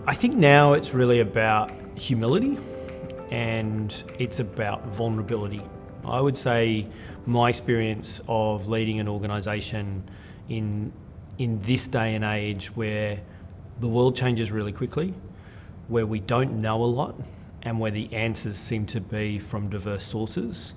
I think now it's really about humility and it's about vulnerability. I would say my experience of leading an organisation in this day and age where the world changes really quickly, where we don't know a lot and where the answers seem to be from diverse sources,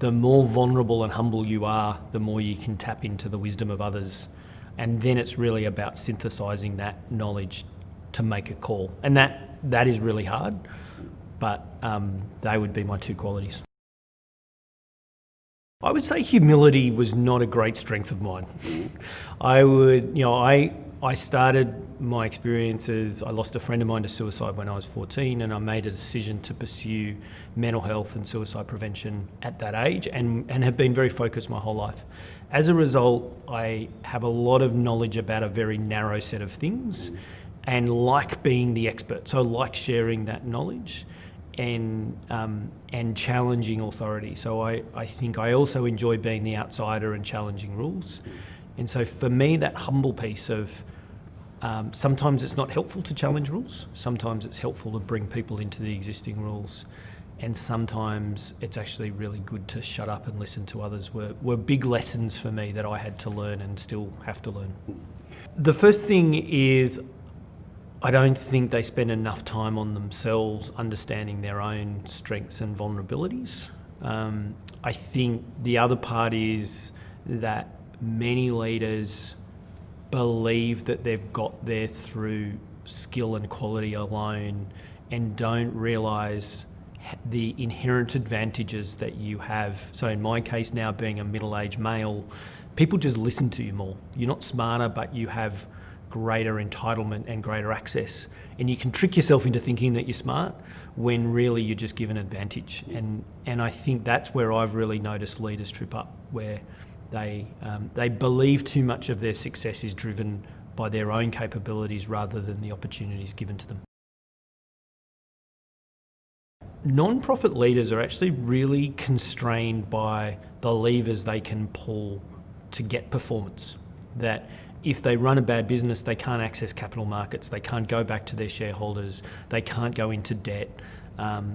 the more vulnerable and humble you are, the more you can tap into the wisdom of others. And then it's really about synthesising that knowledge to make a call. And that is really hard, but they would be my two qualities. I would say humility was not a great strength of mine. I started my experiences, I lost a friend of mine to suicide when I was 14, and I made a decision to pursue mental health and suicide prevention at that age and have been very focused my whole life. As a result, I have a lot of knowledge about a very narrow set of things and like being the expert, so like sharing that knowledge and challenging authority. So I think I also enjoy being the outsider and challenging rules. And so for me, that humble piece of sometimes it's not helpful to challenge rules, sometimes it's helpful to bring people into the existing rules, and sometimes it's actually really good to shut up and listen to others were big lessons for me that I had to learn and still have to learn. The first thing is I don't think they spend enough time on themselves understanding their own strengths and vulnerabilities. I think the other part is that many leaders believe that they've got there through skill and quality alone and don't realise the inherent advantages that you have. So in my case now, being a middle-aged male, people just listen to you more. You're not smarter, but you have greater entitlement and greater access. And you can trick yourself into thinking that you're smart when really you're just given advantage. And I think that's where I've really noticed leaders trip up, where they believe too much of their success is driven by their own capabilities rather than the opportunities given to them. Non-profit leaders are actually really constrained by the levers they can pull to get performance. That if they run a bad business, they can't access capital markets, they can't go back to their shareholders, they can't go into debt,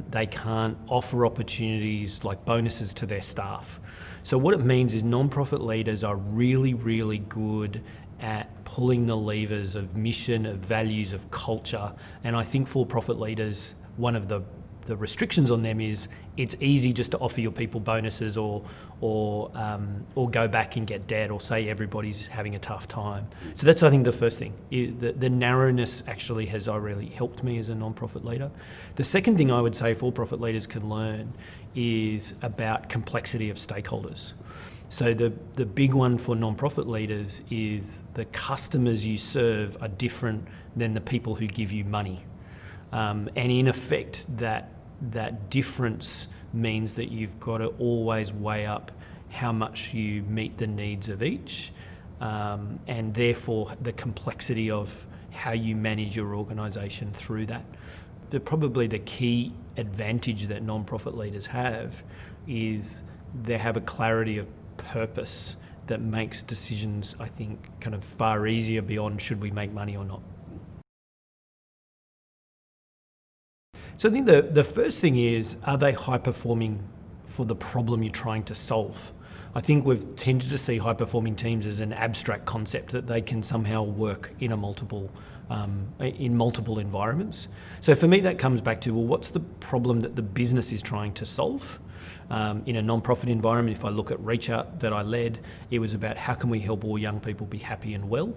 they can't offer opportunities like bonuses to their staff. So what it means is non-profit leaders are really, really good at pulling the levers of mission, of values, of culture. And I think for-profit leaders, one of the restrictions on them is it's easy just to offer your people bonuses or go back and get debt or say everybody's having a tough time. So that's, I think, the first thing. The narrowness actually has really helped me as a non-profit leader. The second thing I would say for-profit leaders can learn is about complexity of stakeholders. So the big one for non-profit leaders is the customers you serve are different than the people who give you money. And in effect, that difference means that you've got to always weigh up how much you meet the needs of each, and therefore the complexity of how you manage your organisation through that. Probably the key advantage that non-profit leaders have is they have a clarity of purpose that makes decisions, I think, kind of far easier beyond should we make money or not. So I think the first thing is, are they high performing for the problem you're trying to solve? I think we've tended to see high performing teams as an abstract concept that they can somehow work in multiple environments. So for me, that comes back to, well, what's the problem that the business is trying to solve? In a non-profit environment, if I look at Reach Out that I led, it was about how can we help all young people be happy and well?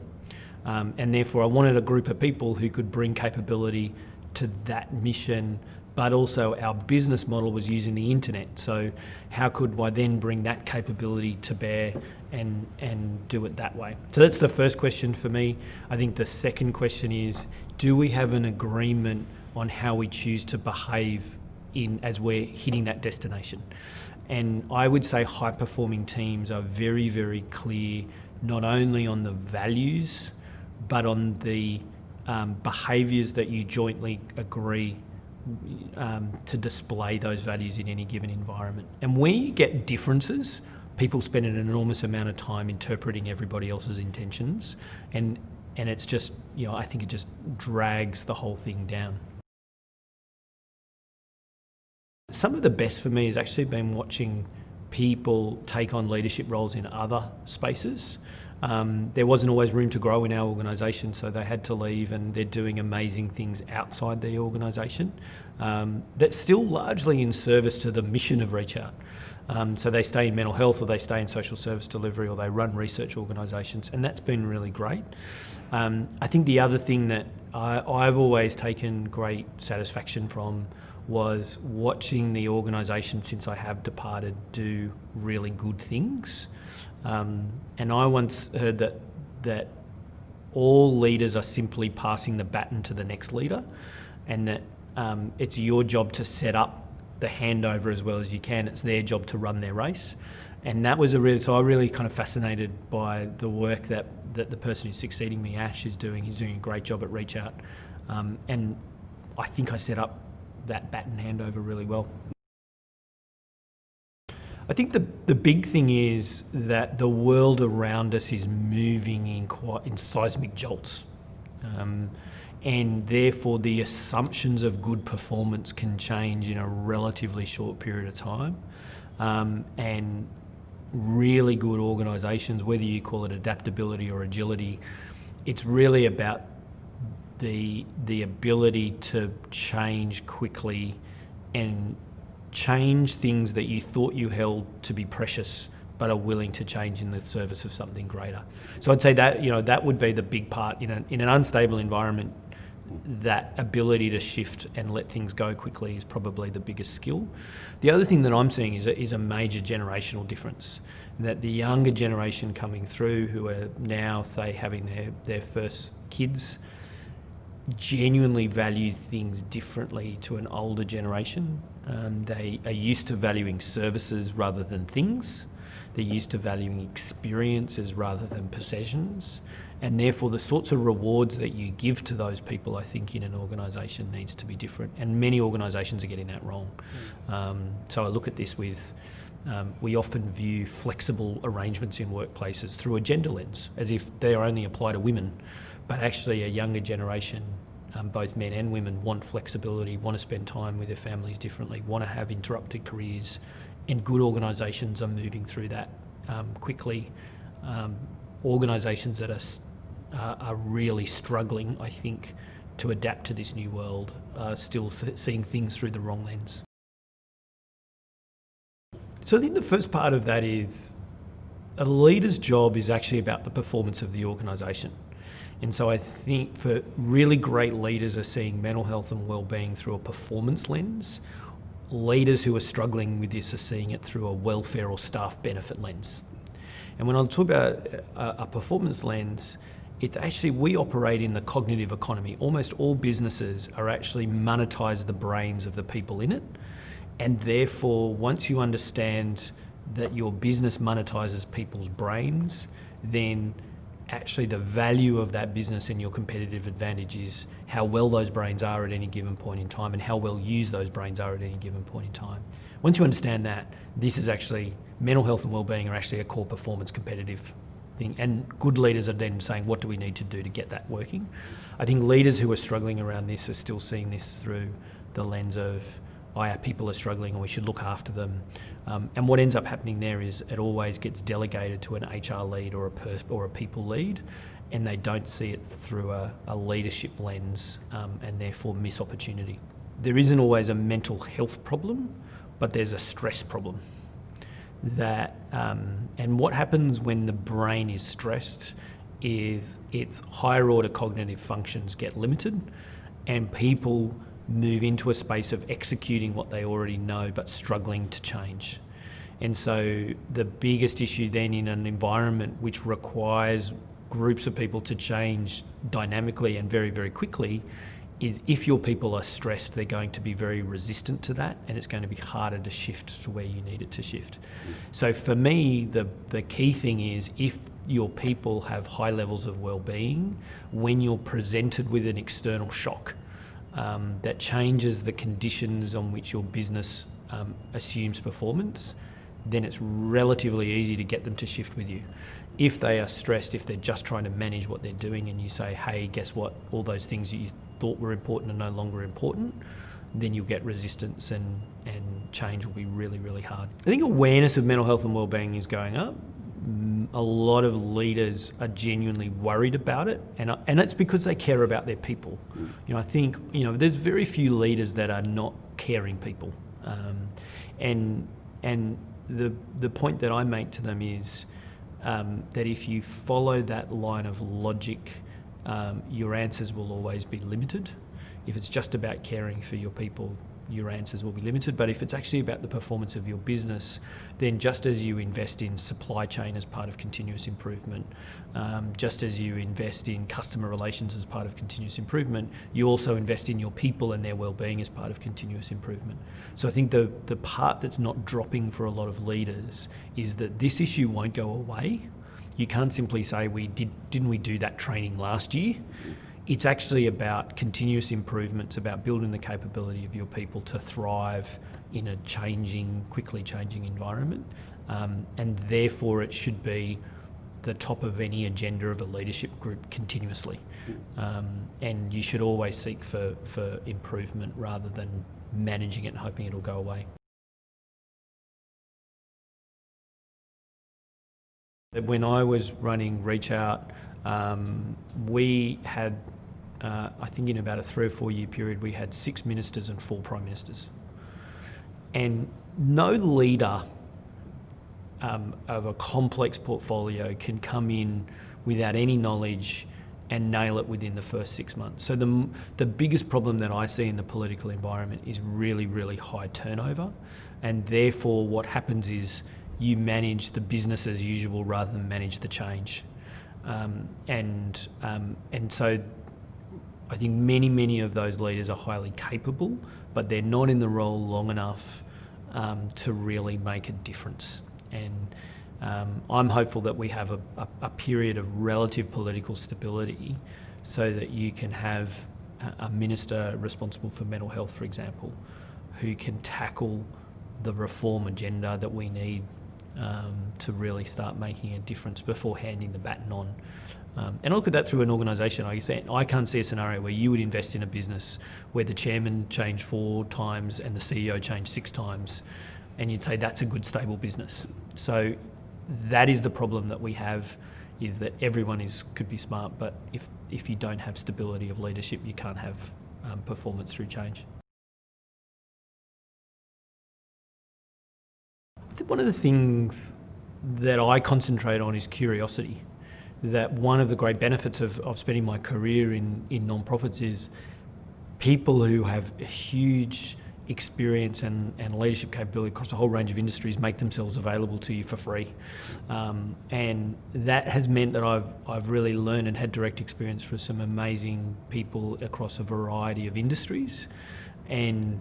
And therefore I wanted a group of people who could bring capability to that mission, but also our business model was using the internet. So how could I then bring that capability to bear and do it that way? So that's the first question for me. I think the second question is, do we have an agreement on how we choose to behave as we're hitting that destination? And I would say high-performing teams are very, very clear, not only on the values, but on the behaviours that you jointly agree to display those values in any given environment. And where you get differences, people spend an enormous amount of time interpreting everybody else's intentions, and and it's just, I think it just drags the whole thing down. Some of the best for me has actually been watching people take on leadership roles in other spaces. There wasn't always room to grow in our organisation, so they had to leave, and they're doing amazing things outside the organisation that's still largely in service to the mission of Reach Out. So they stay in mental health, or they stay in social service delivery, or they run research organisations, and that's been really great. I think the other thing that I've always taken great satisfaction from was watching the organisation, since I have departed, do really good things. And I once heard that all leaders are simply passing the baton to the next leader, and that it's your job to set up the handover as well as you can. It's their job to run their race. And that was so I really kind of fascinated by the work that the person who's succeeding me, Ash, is doing. He's doing a great job at Reach Out. And I think I set up that baton handover really well. I think the big thing is that the world around us is moving in seismic jolts. And therefore the assumptions of good performance can change in a relatively short period of time. And really good organisations, whether you call it adaptability or agility, it's really about the ability to change quickly and change things that you thought you held to be precious but are willing to change in the service of something greater. So I'd say that that would be the big part in an unstable environment. That ability to shift and let things go quickly is probably the biggest skill. The other thing that I'm seeing is a major generational difference, that the younger generation coming through, who are now, say, having their first kids, genuinely value things differently to an older generation. They are used to valuing services rather than things. They're used to valuing experiences rather than possessions. And therefore the sorts of rewards that you give to those people, I think, in an organisation needs to be different. And many organisations are getting that wrong. So I look at this with, we often view flexible arrangements in workplaces through a gender lens, as if they only apply to women. But actually a younger generation, both men and women, want flexibility, want to spend time with their families differently, want to have interrupted careers, and good organisations are moving through that quickly. Organisations that are really struggling, I think, to adapt to this new world are still seeing things through the wrong lens. So I think the first part of that is a leader's job is actually about the performance of the organisation. And so I think for really great leaders are seeing mental health and wellbeing through a performance lens. Leaders who are struggling with this are seeing it through a welfare or staff benefit lens. And when I talk about a performance lens, it's actually, we operate in the cognitive economy. Almost all businesses are actually monetize the brains of the people in it. And therefore, once you understand that your business monetizes people's brains, then actually the value of that business and your competitive advantage is how well those brains are at any given point in time and how well used those brains are at any given point in time. Once you understand that, this is actually, mental health and wellbeing are actually a core performance competitive thing. And good leaders are then saying, what do we need to do to get that working? I think leaders who are struggling around this are still seeing this through the lens of, our people are struggling and we should look after them. And what ends up happening there is it always gets delegated to an HR lead or a people lead, and they don't see it through a leadership lens, and therefore miss opportunity. There isn't always a mental health problem, but there's a stress problem. And what happens when the brain is stressed is its higher order cognitive functions get limited, and people move into a space of executing what they already know but struggling to change. And so the biggest issue then in an environment which requires groups of people to change dynamically and very, very quickly is, if your people are stressed, they're going to be very resistant to that, and it's going to be harder to shift to where you need it to shift. So for me, the key thing is, if your people have high levels of well-being, when you're presented with an external shock that changes the conditions on which your business assumes performance, then it's relatively easy to get them to shift with you. If they are stressed, if they're just trying to manage what they're doing and you say, hey, guess what, all those things that you thought were important are no longer important, then you'll get resistance and change will be really, really hard. I think awareness of mental health and wellbeing is going up. A lot of leaders are genuinely worried about it, and it's because they care about their people. I think there's very few leaders that are not caring people, and the point that I make to them is that if you follow that line of logic, your answers will always be limited. If it's just about caring for your people, your answers will be limited. But if it's actually about the performance of your business, then just as you invest in supply chain as part of continuous improvement, just as you invest in customer relations as part of continuous improvement, you also invest in your people and their well-being as part of continuous improvement. So I think the part that's not dropping for a lot of leaders is that this issue won't go away. You can't simply say, didn't we do that training last year? It's actually about continuous improvement. It's about building the capability of your people to thrive in a quickly changing environment. And therefore it should be the top of any agenda of a leadership group continuously. And you should always seek for improvement rather than managing it and hoping it'll go away. When I was running Reach Out, we had, I think in about a 3 or 4 year period, we had 6 ministers and 4 prime ministers. And no leader of a complex portfolio can come in without any knowledge and nail it within the first 6 months. So the biggest problem that I see in the political environment is really, really high turnover. And therefore what happens is you manage the business as usual rather than manage the change. And so I think many of those leaders are highly capable, but they're not in the role long enough to really make a difference. And I'm hopeful that we have a period of relative political stability so that you can have a minister responsible for mental health, for example, who can tackle the reform agenda that we need to really start making a difference before handing the baton on. And I look at that through an organisation. I can't see a scenario where you would invest in a business where the chairman changed 4 times and the CEO changed 6 times, and you'd say that's a good, stable business. So that is the problem that we have, is that everyone could be smart, but if you don't have stability of leadership, you can't have performance through change. I think one of the things that I concentrate on is curiosity. That one of the great benefits of spending my career in non-profits is people who have a huge experience and leadership capability across a whole range of industries make themselves available to you for free. And that has meant that I've really learned and had direct experience from some amazing people across a variety of industries. And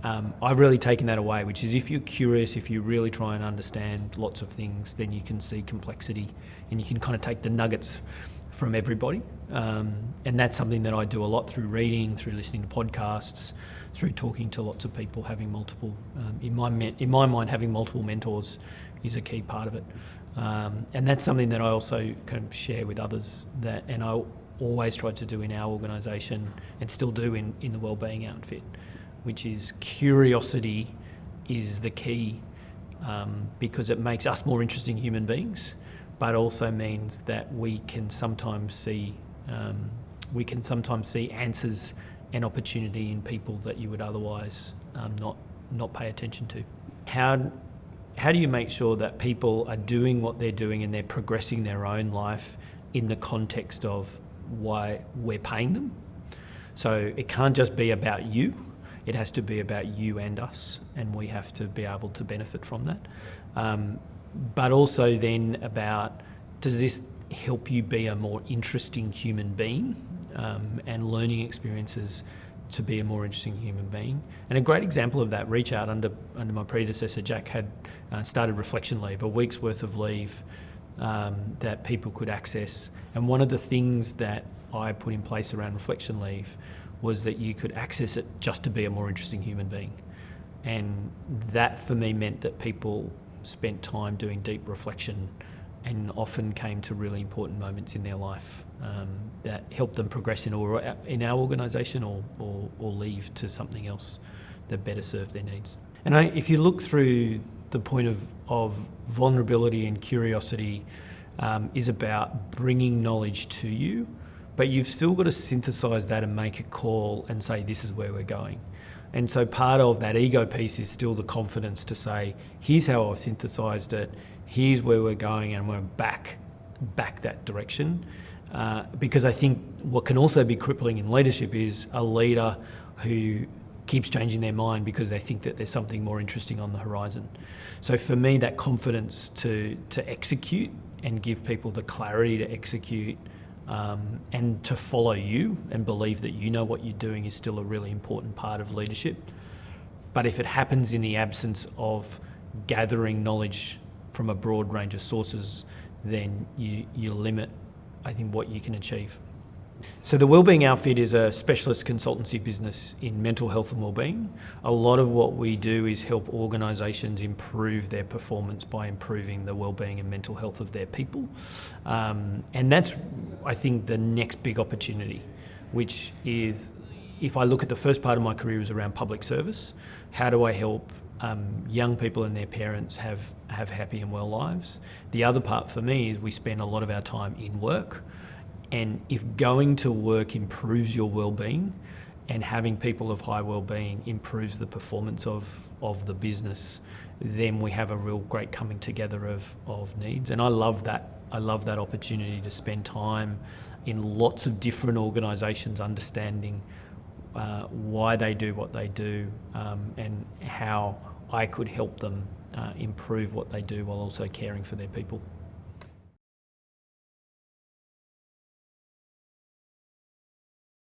I've really taken that away, which is if you're curious, if you really try and understand lots of things, then you can see complexity and you can kind of take the nuggets from everybody. And that's something that I do a lot through reading, through listening to podcasts, through talking to lots of people, having multiple, in my mind, having multiple mentors is a key part of it. And that's something that I also kind of share with others, and I always try to do in our organisation and still do in the Wellbeing outfit, which is curiosity is the key, because it makes us more interesting human beings, but also means that we can sometimes see answers and opportunity in people that you would otherwise not pay attention to. How do you make sure that people are doing what they're doing and they're progressing their own life in the context of why we're paying them? So it can't just be about you. It has to be about you and us, and we have to be able to benefit from that. But also then about, does this help you be a more interesting human being, and learning experiences to be a more interesting human being? And a great example of that, Reach Out, under my predecessor, Jack, had started reflection leave, a week's worth of leave that people could access. And one of the things that I put in place around reflection leave was that you could access it just to be a more interesting human being. And that for me meant that people spent time doing deep reflection and often came to really important moments in their life that helped them progress in our organisation or leave to something else that better served their needs. And if you look through the point of vulnerability and curiosity is about bringing knowledge to you, but you've still got to synthesise that and make a call and say, this is where we're going. And so part of that ego piece is still the confidence to say, here's how I've synthesised it, here's where we're going, and we're back that direction. Because I think what can also be crippling in leadership is a leader who keeps changing their mind because they think that there's something more interesting on the horizon. So for me, that confidence to execute and give people the clarity to execute and to follow you and believe that you know what you're doing is still a really important part of leadership. But if it happens in the absence of gathering knowledge from a broad range of sources, then you limit, I think, what you can achieve. So the Wellbeing outfit is a specialist consultancy business in mental health and wellbeing. A lot of what we do is help organisations improve their performance by improving the wellbeing and mental health of their people. And that's, I think, the next big opportunity, which is, if I look at the first part of my career was around public service, how do I help young people and their parents have happy and well lives? The other part for me is we spend a lot of our time in work. And if going to work improves your well-being and having people of high well-being improves the performance of the business, then we have a real great coming together of needs. And I love that. I love that opportunity to spend time in lots of different organisations understanding why they do what they do and how I could help them improve what they do while also caring for their people.